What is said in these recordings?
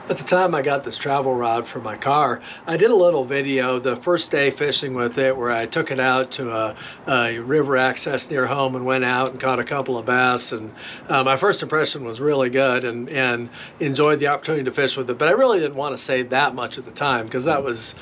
At the time I got this travel rod for my car, I did a little video the first day fishing with it where I took it out to a river access near home and went out and caught a couple of bass. And my first impression was really good and enjoyed the opportunity to fish with it. But I really didn't want to say that much at the time because that was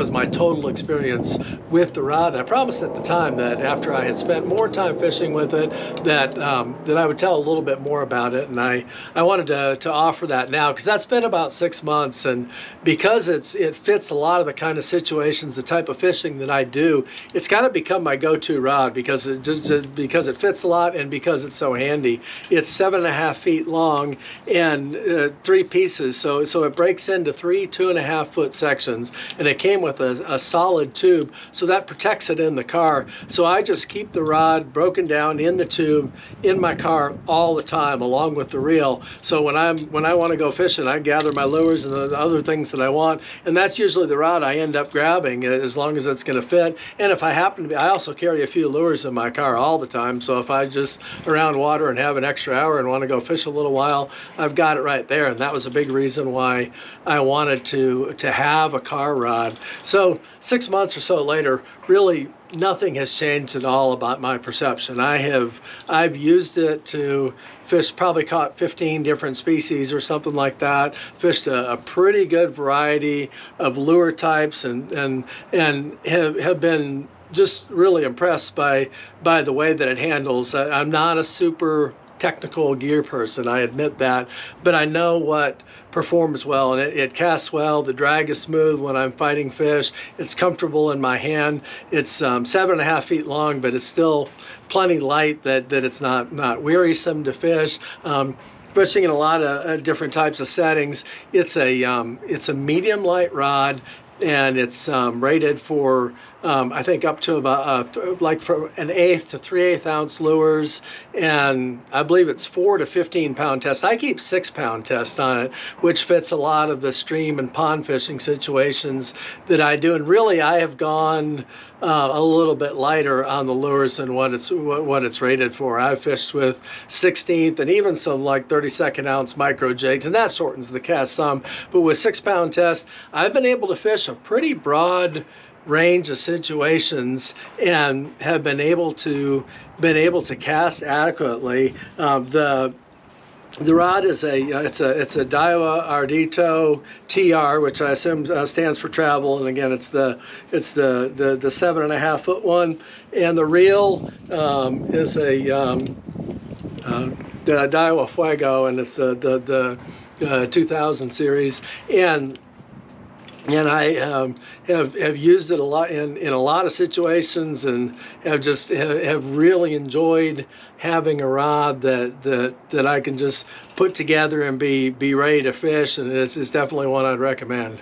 my total experience with the rod. And I promised at the time that after I had spent more time fishing with it, that I would tell a little bit more about it. And I wanted to offer that now because that's been about 6 months, and because it fits a lot of the kind of situations, the type of fishing that I do, it's kind of become my go-to rod because it fits a lot and because it's so handy. It's 7.5 feet long and 3 pieces, so it breaks into 3 2.5 foot sections, and it came with a solid tube, so that protects it in the car. So I just keep the rod broken down in the tube in my car all the time, along with the reel. So when I want to go fishing, I gather my lures and the other things that I want, and that's usually the rod I end up grabbing as long as it's going to fit. And if I happen to be, I also carry a few lures in my car all the time, so if I just around water and have an extra hour and want to go fish a little while, I've got it right there. And that was a big reason why I wanted to have a car rod. So 6 months or so later, really nothing has changed at all about my perception. I've used it to fish, probably caught 15 different species or something like that, fished a pretty good variety of lure types, and have been just really impressed by the way that it handles. I'm not a super technical gear person, I admit that, but I know what performs well, and it casts well. The drag is smooth when I'm fighting fish. It's comfortable in my hand. It's 7.5 feet long, but it's still plenty light that it's not wearisome to fish. Fishing in a lot of different types of settings. It's a medium light rod, and it's rated for I think up to about like for an 1/8 to 3/8 ounce lures, and I believe it's 4 to 15 pound test. I keep 6 pound test on it, which fits a lot of the stream and pond fishing situations that I do. And really, I have gone a little bit lighter on the lures than what it's rated for. I've fished with 16th and even some like 32nd ounce micro jigs, and that shortens the cast some. But with 6 pound test, I've been able to fish a pretty broad range of situations and have been able to cast adequately. The rod is it's a DAIWA Ardito TR, which I assume stands for travel, and again it's the 7.5 foot one, and the reel is a the DAIWA Fuego, and it's the 2000 series, and I have used it a lot in a lot of situations, and have really enjoyed having a rod that I can just put together and be ready to fish, and it's definitely one I'd recommend.